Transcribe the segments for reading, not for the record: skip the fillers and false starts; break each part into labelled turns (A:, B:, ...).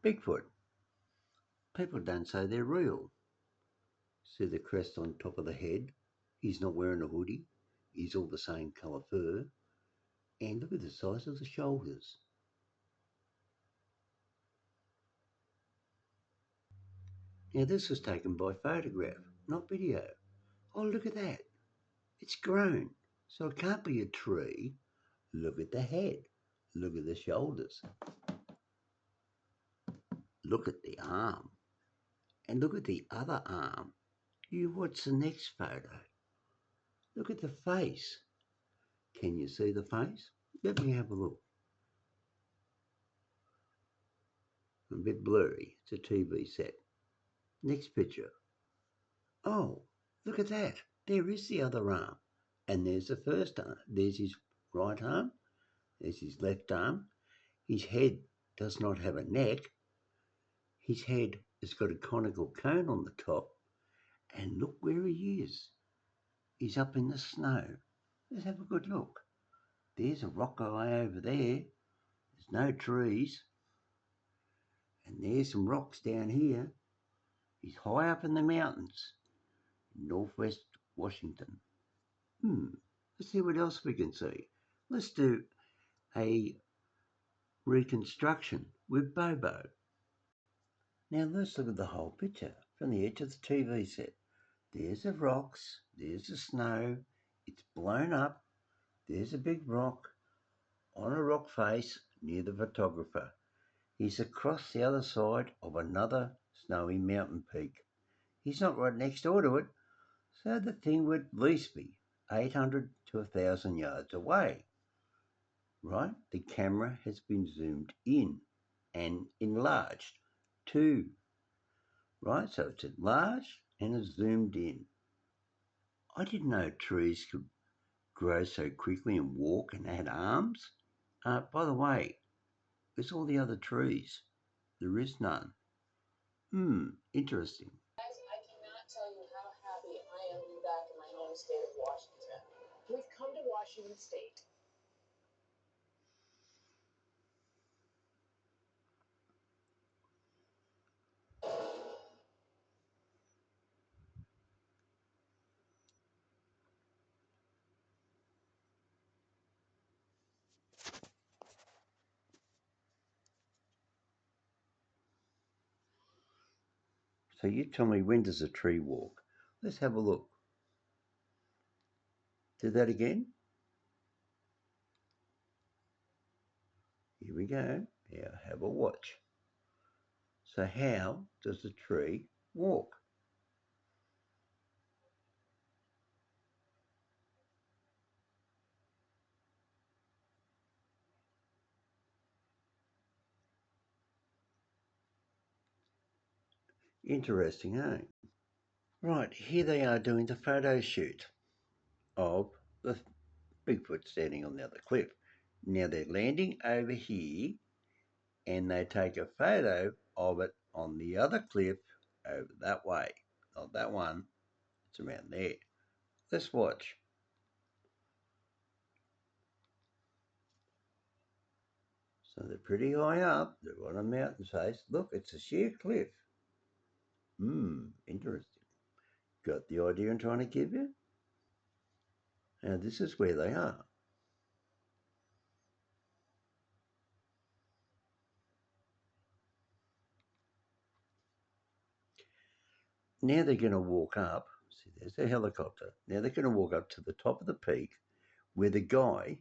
A: Bigfoot. People don't say they're real. See the crest on top of the head? He's not wearing a hoodie. He's all the same colour fur. And look at the size of the shoulders. Now this was taken by photograph, not video. Oh, look at that. It's grown. So it can't be a tree. Look at the head. Look at the shoulders. Look at the arm. And look at the other arm. What's the next photo? Look at the face. Can you see the face? Let me have a look. A bit blurry. It's a TV set. Next picture. Oh, look at that. There is the other arm. And there's the first arm. There's his right arm. There's his left arm. His head does not have a neck. His head has got a conical cone on the top. And look where he is. He's up in the snow. Let's have a good look. There's a rock guy over there. There's no trees. And there's some rocks down here. He's high up in the mountains in northwest Washington. Let's see what else we can see. Let's do a reconstruction with Bobo. Now let's look at the whole picture from the edge of the TV set. There's the rocks, there's the snow, it's blown up, there's a big rock on a rock face near the photographer. He's across the other side of another snowy mountain peak. He's not right next door to it, so the thing would at least be 800 to 1,000 yards away. Right? The camera has been zoomed in and enlarged too. Right? So it's enlarged and it's zoomed in. I didn't know trees could grow so quickly and walk and had arms. By the way, where's all the other trees? There is none. Interesting.
B: Guys, I cannot tell you how happy I am to be back in my home state of Washington. We've come to Washington State.
A: So you tell me, when does a tree walk? Let's have a look. Do that again. Here we go. Now have a watch. So how does a tree walk? Interesting, eh? Right, here they are doing the photo shoot of the Bigfoot standing on the other cliff. Now they're landing over here and they take a photo of it on the other cliff over that way. Not that one, it's around there. Let's watch. So they're pretty high up, they're on a mountain face. Look, it's a sheer cliff. Interesting. Got the idea I'm trying to give you? Now this is where they are. Now they're going to walk up. See, there's a helicopter. Now they're going to walk up to the top of the peak where the guy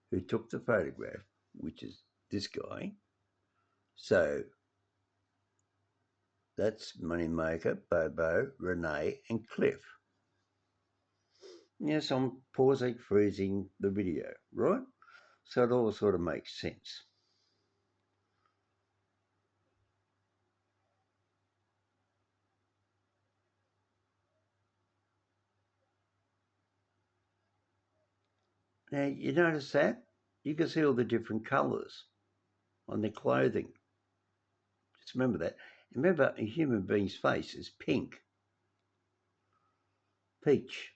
A: who took the photograph, which is this guy. So that's Moneymaker, Bobo, Renee, and Cliff. Yes, I'm pausing, freezing the video, right? So it all sort of makes sense. Now, you notice that? You can see all the different colours on their clothing. Just remember that. Remember, a human being's face is pink, peach.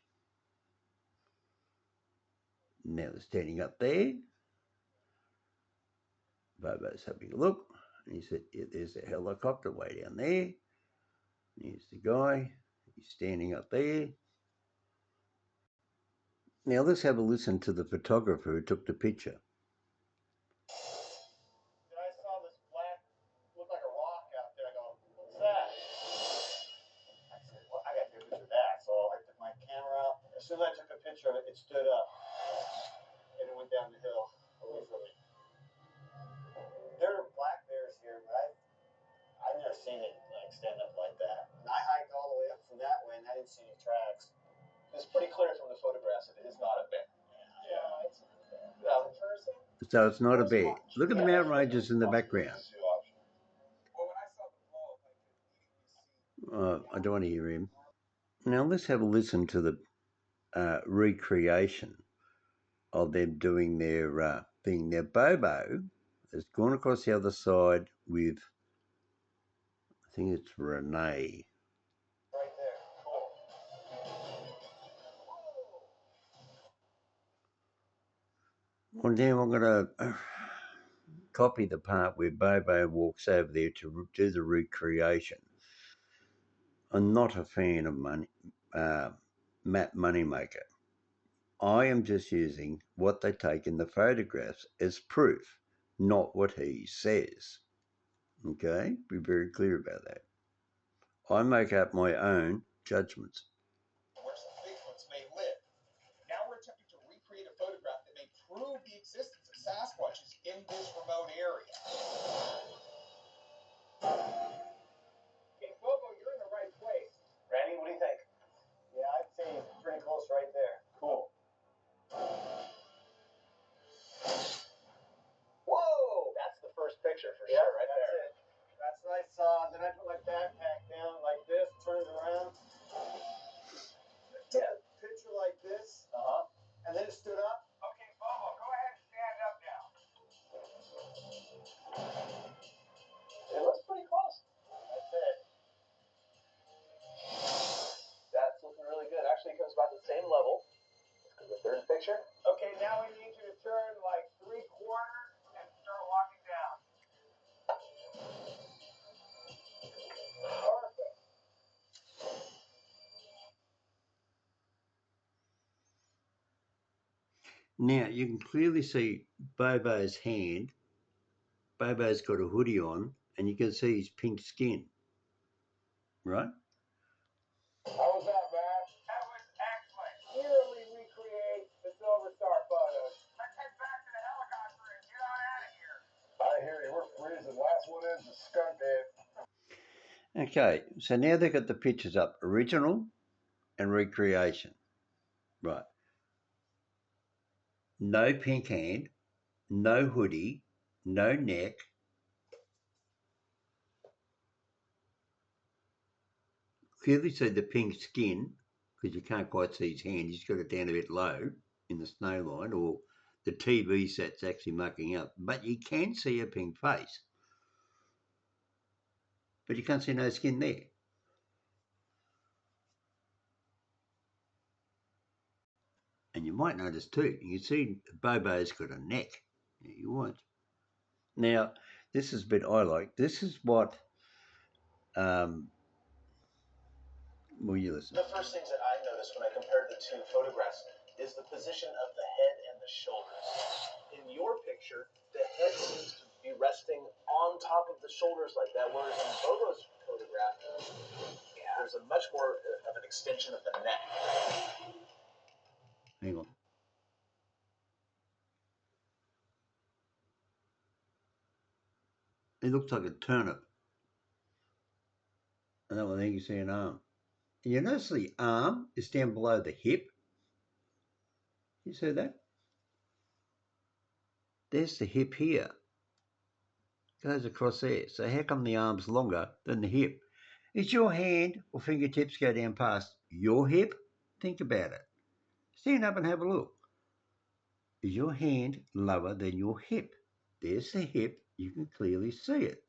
A: Now they're standing up there. Bobo's having a look. And he said, yeah, there's a helicopter way down there. Here's the guy. He's standing up there. Now let's have a listen to the photographer who took the picture.
B: I saw this black, looked like a rock out there. I go, what's that? I said, well, I got to take a picture of that. So I took my camera out. As soon as I took a picture of it, it stood up. And it went down the hill away from me. There are black bears here, but I've never seen it like stand up like that. And I hiked all the way up from that way, and I didn't see any tracks. It's pretty clear from the photographs that it is not a bear. Yeah, it's not a person.
A: So it's not a bear. Look at the mountain ranges in the background. I don't want to hear him. Now let's have a listen to the recreation of them doing their thing. Now Bobo has gone across the other side with, I think it's Renee.
B: Right there. Cool.
A: Well, now I'm going to copy the part where Bobo walks over there to do the recreation. I'm not a fan of Matt Moneymaker. I am just using what they take in the photographs as proof, not what he says. Okay? Be very clear about that. I make up my own judgments.
B: Where some Bigfoots may live. Now we're attempting to recreate a photograph that may prove the existence of Sasquatches in this remote area. Okay, Bobo, you're in the right place. Randy, what do you think? Yeah, I'd say he's pretty close right there. Cool. Whoa! That's the first picture for sure, right there. That's it. That's what I saw. Then I put my backpack down like this, turned around. Took a picture like this. And then it stood up. Okay, Bobo, go ahead and stand up now. It looks pretty close. That's it. That's looking really good. Actually, it comes about the same level. Let's go to the third picture. Okay, now we need you to turn like 3/4 and start walking down. Perfect.
A: Now, you can clearly see Bobo's hand. Bobo's got a hoodie on, and you can see his pink skin, right?
B: How was that, Matt? That was excellent. Eerily recreate the Silver Star photos. Let's head back to the helicopter and get on out of here. I hear you. We're freezing. Last one is the skunk head.
A: Okay, so now they've got the pictures up, original and recreation. Right. No pink hand, no hoodie, no neck. Clearly see the pink skin, because you can't quite see his hand. He's got it down a bit low in the snow line, or the TV set's actually mucking up. But you can see a pink face. But you can't see no skin there. And you might notice too, you can see Bobo's got a neck. You won't. Now, this is a bit I like. This is what will you listen?
B: The first things that I noticed when I compared the two photographs is the position of the head and the shoulders. In your picture, the head seems to be resting on top of the shoulders like that, whereas in Bobo's photograph, there's a much more of an extension of the neck.
A: Hang on. It looks like a turnip. And then I think you see an arm. And you notice the arm is down below the hip. You see that? There's the hip here. Goes across there. So how come the arm's longer than the hip? Is your hand or fingertips go down past your hip? Think about it. Stand up and have a look. Is your hand lower than your hip? There's the hip. You can clearly see it.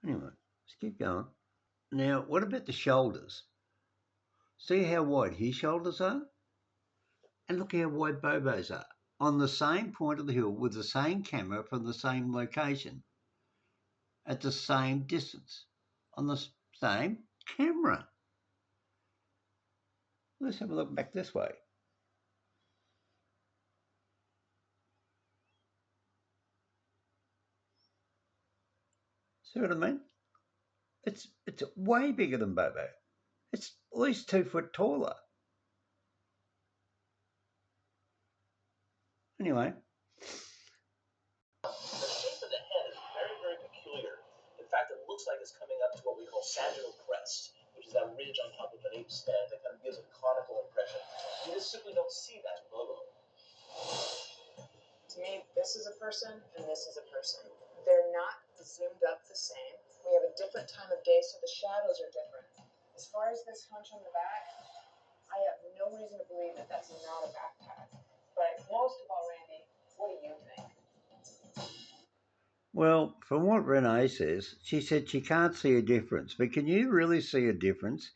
A: Anyway, let's keep going. Now, what about the shoulders? See how wide his shoulders are? And look how wide Bobo's are. On the same point of the hill with the same camera from the same location. at the same distance on the same camera. Let's have a look back this way. See what I mean? It's way bigger than Bobo. It's at least 2 foot taller. Anyway,
B: The shape of the head is very, very peculiar. In fact, it looks like it's coming up to what we call sagittal crest, which is that ridge on top of an ape's head that kind of gives a conical impression. You just simply don't see that in Bobo.
C: To me, this is a person and this is a person. They're not zoomed up the same. We have a different time of day, so the shadows are different. As far as this hunch on the back, I have no reason to believe that that's not a backpack. But most of all, Randy, what do you think?
A: well, from what Renee says, she said she can't see a difference. But can you really see a difference?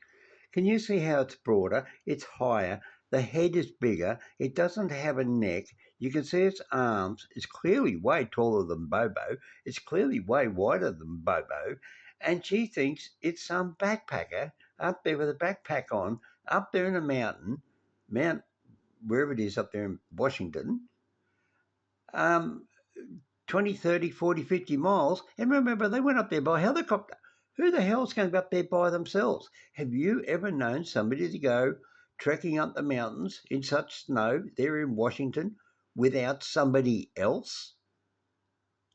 A: Can you see how it's broader? It's higher. The head is bigger. It doesn't have a neck. You can see its arms. It's clearly way taller than Bobo. It's clearly way wider than Bobo. And she thinks it's some backpacker up there with a backpack on, up there in a mountain, Mount wherever it is up there in Washington, um, 20, 30, 40, 50 miles. And remember, they went up there by helicopter. Who the hell's going to go up there by themselves? Have you ever known somebody to go trekking up the mountains in such snow there in Washington without somebody else?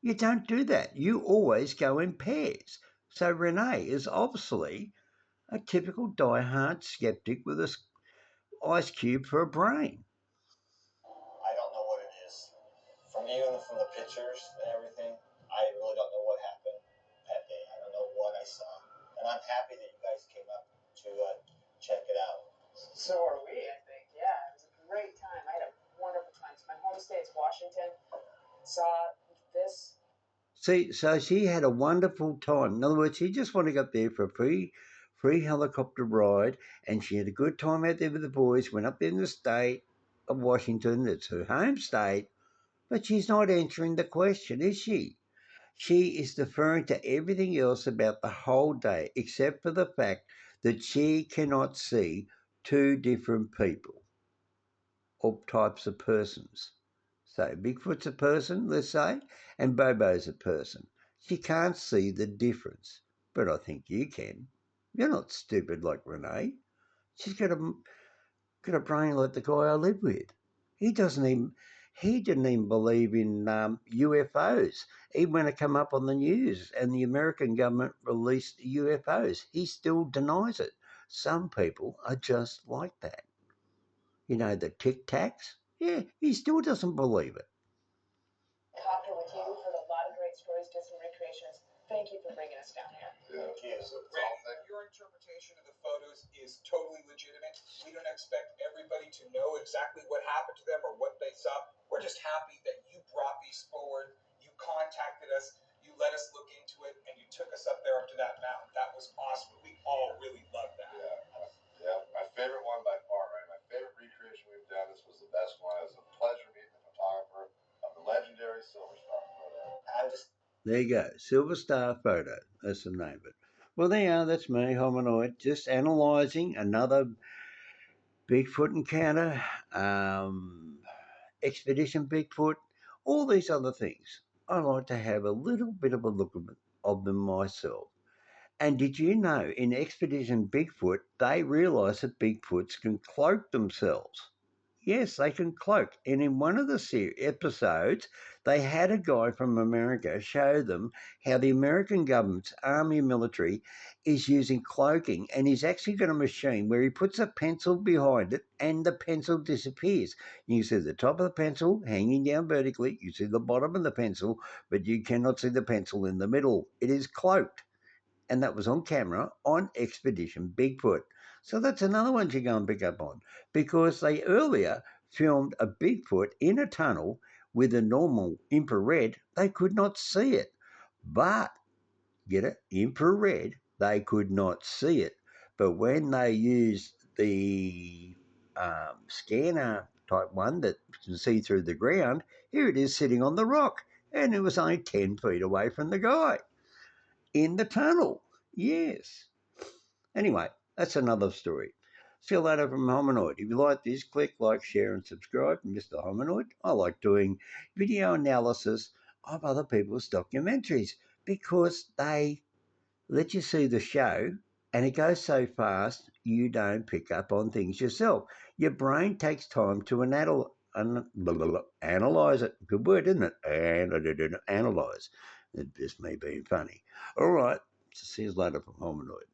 A: You don't do that. You always go in pairs. So Renee is obviously a typical die-hard skeptic with a ice cube for a brain.
B: I don't know what it is. Even from the pictures and everything, I really don't know what happened that day. I don't know what I saw. And I'm happy that you guys came up to check it out.
C: So are we, I think. Yeah, it was a great time. I had a wonderful time. So my home state's Washington. Saw this.
A: See, so she had a wonderful time. In other words, she just wanted to go up there for a free helicopter ride, and she had a good time out there with the boys. Went up there in the state of Washington. It's her home state, but she's not answering the question, is she? She is deferring to everything else about the whole day, except for the fact that she cannot see two different people or types of persons. So Bigfoot's a person, let's say, and Bobo's a person. She can't see the difference, but I think you can. You're not stupid like Renee. She's got a brain like the guy I live with. He doesn't even he didn't even believe in UFOs. Even when it come up on the news and the American government released UFOs, he still denies it. Some people are just like that. You know, the tic tacs? Yeah, he still doesn't believe it.
C: Copter with you. Heard a lot of great stories, did some recreations. Thank you for bringing us down here.
B: Thank you.
D: So, Randy, your interpretation of the photos is totally legitimate. We don't expect everybody to know exactly what happened to them or what they saw. We're just happy that you brought these forward. You contacted us. You let us look into it, and you took us up there up to that mountain. That was awesome. We all really loved that.
E: Yeah, my favorite one by far, right? My favorite recreation we've done. This was the best one. It was a pleasure meeting the photographer of the legendary Silver Star photo.
A: There you go, Silver Star Photo. That's the name of it. Well, there you are. That's me, Hominoid, just analysing another Bigfoot encounter, Expedition Bigfoot, all these other things. I like to have a little bit of a look of them myself. And did you know in Expedition Bigfoot, they realised that Bigfoots can cloak themselves? Yes, they can cloak. And in one of the episodes, they had a guy from America show them how the American government's army military is using cloaking, and he's actually got a machine where he puts a pencil behind it and the pencil disappears. You see the top of the pencil hanging down vertically, you see the bottom of the pencil, but you cannot see the pencil in the middle. It is cloaked, and that was on camera on Expedition Bigfoot. So that's another one you go and pick up on, because they earlier filmed a Bigfoot in a tunnel with a normal infrared. They could not see it, but get it, infrared, they could not see it. But when they used the scanner type one that can see through the ground, here it is sitting on the rock, and it was only 10 feet away from the guy. in the tunnel. Yes. Anyway, that's another story. See you later from Hominoid. If you like this, click like, share, and subscribe. Mr. Hominoid. I like doing video analysis of other people's documentaries because they let you see the show and it goes so fast you don't pick up on things yourself. Your brain takes time to analyze it. Good word, isn't it? Analyze. It's just me being funny. All right. See you later from Hominoid.